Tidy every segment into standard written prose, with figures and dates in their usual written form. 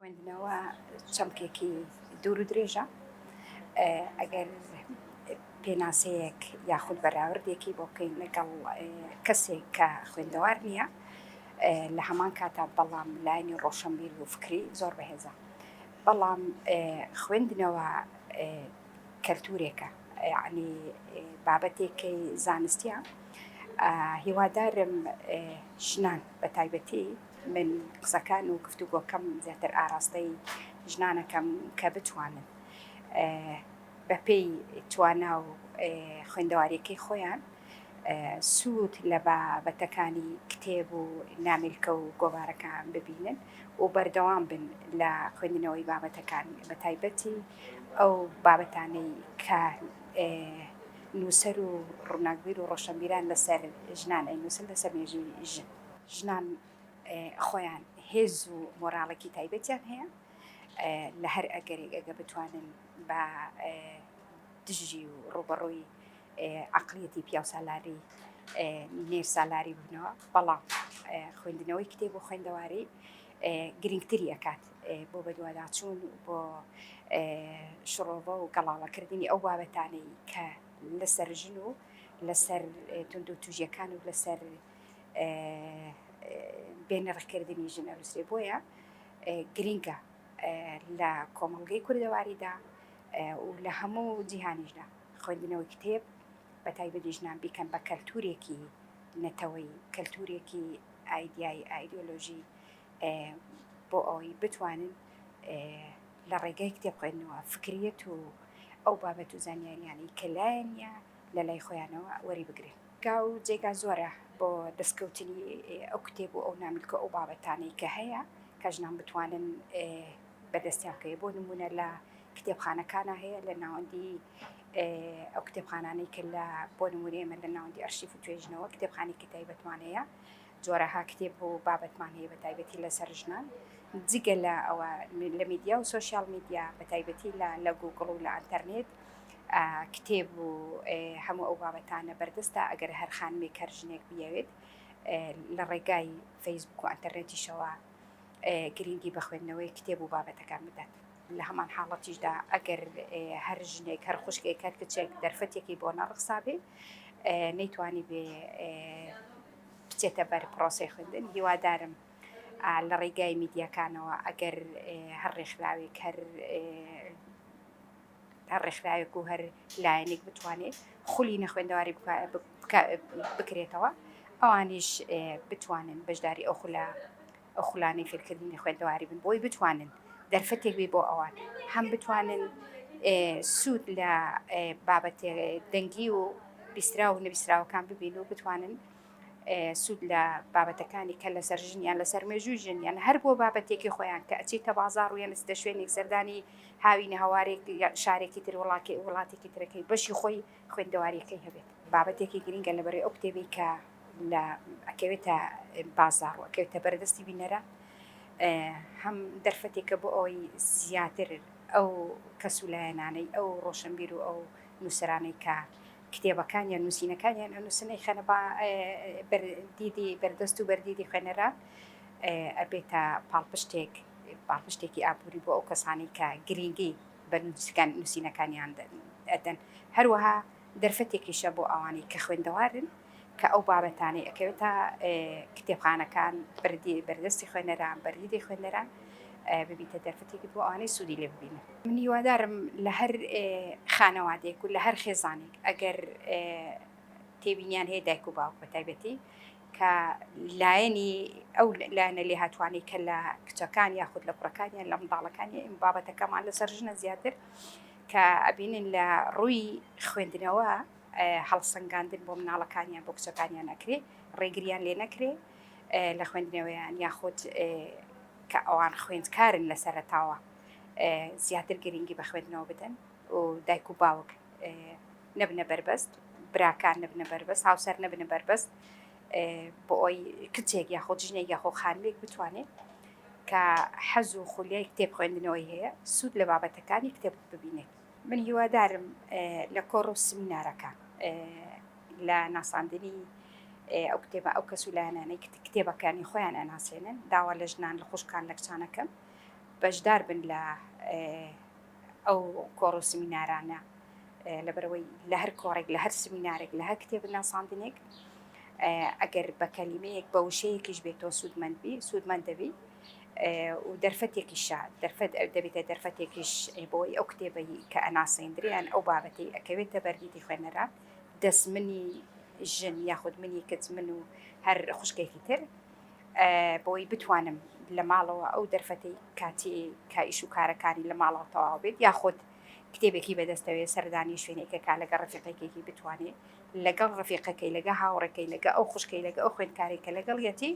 خوێندنەوە چەمکێکی دوور و درێژە ئەگەر پێناسەیەک یاخود بەراوردێکی بۆ بکەین لەگەڵ کەسێک کە خوێندەوار نییە لە هەمان کاتا بەڵام لایەنی ڕۆشنبیر و فکری زۆر بەهێزە. بەڵام خوێندنەوە کەلتورێکە، یعنی بابەتێکی زانستیە. هیوادارم ژنان بە تایبەتی من قسەکان و گفتوگۆکەم زیاتر ئاراستەی ژنانەکەم کە بتوانن بەپێی توانا و خوێندەواریەکەی خۆیان سوود لە بابەتەکانی کتێب و نامێلکە و گۆڤارەکان ببینن و بەردەوام بن لە خوێندنەوەی بابەتەکان، بە تایبەتی ئەو بابەتانەی کە نووسەر و ڕووناکبیر و ڕۆشنبیران لەسەر ژنان ئەینووسن لەسەر مێژووی ژنان خۆیان هێز و مۆراڵێکی تایبەتیان هەیە لە هەر ئەگەرێک ئەگە بتوانن بە دژی و ڕوبەڕووی عەقڵیەتی پیاو سالاری نێر سالاری ببنەوە. بەڵام خوێندنەوەی کتێب و خوێندەواری گرنگتری ئەکات بۆ بەدواداچوون بۆ شڕۆڤە و گەڵاڵەکردنی ئەو بابەتانەی کە لەسەر ژن و لەسەر توند و توژیەکان و لەسەر بێنرخکردنی ژن ئەنووسرێ. بۆیە گرینگە لە کۆمەڵگەی کوردەواریدا و لە هەموو جیهانیشدا خوێندنەوەی کتێب بە تایبەتی ژنان بیکەن بە کەلتورێکی نەتەوەی، کەلتورێکی ئایدیۆلۆژی بۆ ئەوەی بتوانن لە ڕێگای کتێب خوێندنەوە فکریەت و ئەو بابەت و زانیاریانی کە لایەنە لە لای خۆیانەوە وەری بگرێن. گاو جێگا زۆرە بۆ دەستکەوتنی ئەو کتێب و ئەو نامێلکە ئەو بابەتانەی کە هەیە کە ژنان بتوانن بەدەستیان بکەوێت. بۆ نمونە لە کتێبخانەکانە هەیە لە ناوەندی ئەو کتێبخانانەی کە لە بۆ نمونە ئێمە لە ناوەندی ئەرشیف و توێژنەوە کتێبخانێکی تایبەتمان هەیە، جۆرەها کتێب و بابەتمان هەیە بە تایبەتی لەسەر ژنان. جگە لە ئەوە لە میدیا و سۆشیال میدیا بە تایبەتی لە گوگڵ و لە ئینتەرنێت کتێب و هەموو ئەو بابەتانە بەردەستە. ئەگەر هەر خانمێک هەر ژنێک بیاوێت لە ڕێگای فەیسبوک و ئینتەرنێتیشەوە گرنگی بە خوێندنەوەی کتێب و بابەتەکان بدات. لە هەمان حاڵەتیشدا ئەگەر هەر ژنێک هەر خوشکێک هەر کچێک دەرفەتێکی بۆ نەڕخسابێ نەیتوانی بێ بچێتە بەر پرۆسەی خوێندن. هیوادارم لە ڕێگای میدیاکانەوە ئەگەر هەر ڕێکخراوێک هەر ڕێکخراوێک و هەر لایەنێک بتوانێت خولی خوێندەواری بکرێتەوە، ئەوانیش بتوانن بەشداری ئەو خولانەی فێرکردنی خوێندەواری بن، بۆی بتوانن دەرفەتێک بێ بۆ ئەوان، هەم بتوانن سوود لە بابەتێ دەنگی و بیسترا و نەبیستراوەکان ببین و بتوانن سوود لە بابەتەکانی کە لەسەر ژنیان لەسەر مێژووی ژنیان هەر بۆ بابەتێکی خۆیان کە ئەچێتە بازاڕ و یانستە شوێنێک سەردانی هاوینە هەوارێک شارێکی تر وڵاتێکی ترەکەی بەشی خۆی خوێندەواریەکەی هەبێت. بابەتێکی گرنگە لەبەرەوەی ئەو کتێبی کە لە ئەکەوێتە بازاڕ و ئەکەوێتە بەردەستی بینەرە، هەم دەرفەتێکە بۆ ئەوەی زیاتر ئەو کەسولایەنانەی ئەو ڕۆشنبیر و ئەو نووسرانەی کە کتێبەکانیان نووسینەکانیان ئەنووسنەی خەنە دیدی بەردەست و بەردیدی خوێنەران ئەبێتە پاڵپشتێکی ئابووری بۆ ئەو کەسانی کە گرنگی بە نووسینەکانیان ئەدەن. هەروەها دەرفەتێکیشە بۆ ئەوانی کە خوێندەوارن کە ئەو بابەتانەی ئەکەوێتە کتێبخانەکان بەردەستی خوێنەران بەردیدی خوێنەران ببیتە دەرفەتێکی بۆ ئەوانەی سوودی لێ ببینن. من هیوادارم لە هەر خانەوادێک و لە هەر خێزانێک ئەگەر تێبینیان هەیە دایک و باوک بە تایبەتی کە لایەنی ئەو لایەنە لێ هاتوانەی کە لە کچەکان یاخود لە کوڕەکانیان لە منداڵەکانی ئەم بابەتەکەمان لەسەر ژنە زیاتر کە ئەبینن لە ڕووی خوێندنەوە هەڵسەنگاندن بۆ مناڵەکانیان بۆ کچەکانیان نەکرێ، ڕێگریان لێ نەکرێ لە خوێندنەوەیان یاخود کە ئەوان خوێندکارن لە سەرەتاوە زیاتر گرنگی بە خوێندنەوە بدەن و دایک و باوک نەبنە بەربەست، براکان نەبنە بەربەست، هاوسەر نەبنە بەربەست بۆ ئەوی کچێک یاخود ژنێک یاخود خانمێک بتوانێت کە حەز و خولیای کتێب خوێندنەوەی هەیە سوود لە بابەتەکانی کتێب ببینێت. من هیوادارم لە کۆڕ و سمینارەکە لە ناساندنی ئەو کتێبە ئەو کەسولایەنانەی کتێبەکانی خۆیان ئەناسێنن داوا لە ژنان لە خوشکان لە کچانەکەم بەشدار بن لە ئەو کۆڕ و سمینارانە لەبەرەوەی لە هەر کۆڕێک لە هەر سمینارێک لە هەر کتێب ناساندنێک ئەگەر بە کەلیمەیەک بە وشەیەکیش بێتەوە سوودمەند دەبی و دەرفەتێکیشە دەرفەت دەبێتە دەرفەتێکیش بۆی ئەو کتێبەی کە ئەناسێندریان ئەو بابەتی ئەکەوێتە بەردیتی خوێنەرە دەستمنی ژن یاخود منی کچ من و هەر خوشکێکی تر بۆی بتوانم لە ماڵەوە ئەو دەرفەتەی کاتی کائیش و کارەکانی لە ماڵەوە تەواو بێت یاخود کتێبێکی بەدەستەوێت سەردانی شوێنێکە کا لەگە ڕەفیقێکێکی بتوانێت لەگەڵ ڕەفیقەکەی لەگە هاوڕێکەی لەگە ئەو خوشکەی لەگە ئەو خوێندکارێکە لەگەڵ یەتی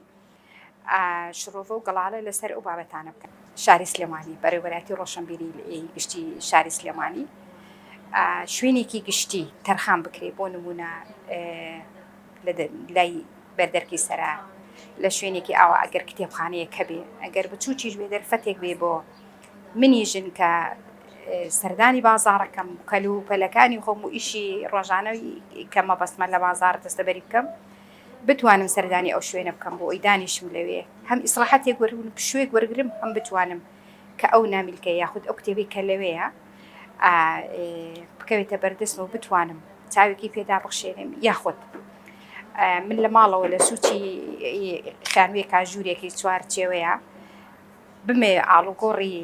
شرۆڤە و گەڵاڵە لەسەر ئەو بابەتانە بکەن. شاری سلێمانی بەڕێوەبەراتی ڕۆشنبیری گشتی شاری سلێمانی شوێنێکی گشتی تەرخان بکرێ بۆ نمونە لای بەردەرکی سەرا لە شوێنێکی ئاوا ئەگەر کتێبخانەیەک هەبێ ئەگەر بچووکیش بێ دەرفەتێک بێ بۆ منی ژن کە سەردانی بازاڕەکەم کەل و پەلەکانی خۆم و ئیشی ڕۆژانەوی کە مەبەستمە لە بازاڕ دەستەبەری بکەم بتوانم سەردانی ئەو شوێنە بکەم بۆ ئەوی دانیشم لەوێ هەم ئیسراحەتێک شوێک وەرگرم هەم بتوانم کە ئەو نامیلکە یاخود ئەو کتێبی کە لەوەیە بکەوێتە بەردەستم و بتوانم چاوێکی پێدا بخشێنم یاخود من لە ماڵەوە لە سوچی خانوویە کاژوورێکی چوار چێوەیە بمێ ئاڵوگۆڕی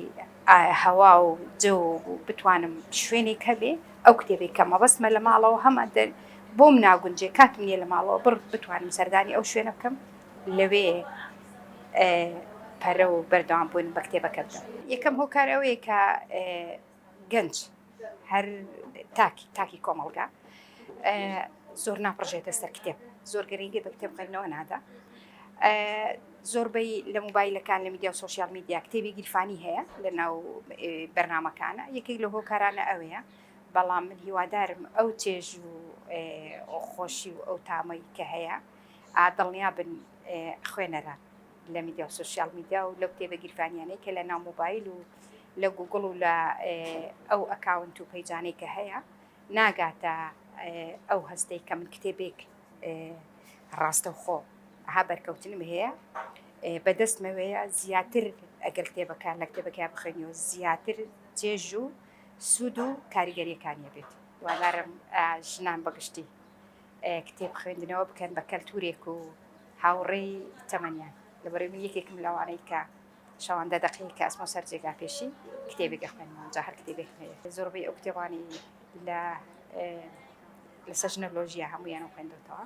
هەوا و جە و بتوانم شوێنێک هەبێ ئەو کتێبێک کە مەبەستمە لە ماڵەوە هەمە بۆم ناگونجێ کاتم نییە لە ماڵەوە بتوانم سەردانی ئەو شوێنە بکەم لەوێ پەرە و بەردەوام بوون بە کتێبەکە بدەم. یەکەم هۆکار ئەوەیە کە گەنج هەر تاکی کۆمەڵگا زۆر ناپڕژێتە سەر کتێب زۆر گەرەنگی بە کتێب خوێندنەوە نادا زۆربەی لە مۆبایلەکان لە میدیا و سۆشیال میدیا کتێبی گیرفانی هەیە لە ناو بەرنامەکانە یەکێک لە هۆکارانە ئەوەیە بەڵام من هیوادارم ئەو چێژ و خۆشی و ئەو تامەی کە هەیە دڵنیا بن خوێنەران لە میدیا و سۆشیال میدیا و لەو کتێبە گیرفانیانەی کە لە ناو مۆبایل و لە گوگڵ و لە ئەو ئەکاونت و پەیجانەی کە هەیە ناگاتە ئەو هەستەی کە من کتێبێک ڕاستەوخۆ ها بەرکەوتنم هەیە بەدەستمەوەیە زیاتر ئەگەر کتێبەکان لە کتێبەکە بخوێنیەوە زیاتر چێژ و سوود و کاریگەریەکانیە بێت دوادارم ژنان بەگشتی کتێب خوێندنەوە بکەن بە کەلتورێک و هاوڕێی تەمەنیان لەبەرەوەی من یەکێکم لەوانەی کە شەواندە دەقەیەک کە ئەسمە سەر جێگا پێشی کتێبێکە خوێنەوە جا هەر کتێبێک هەیە زۆربەی ئەو کتێبانی لە سەژنەلۆژیا هەموویان خوێندەوەتەوە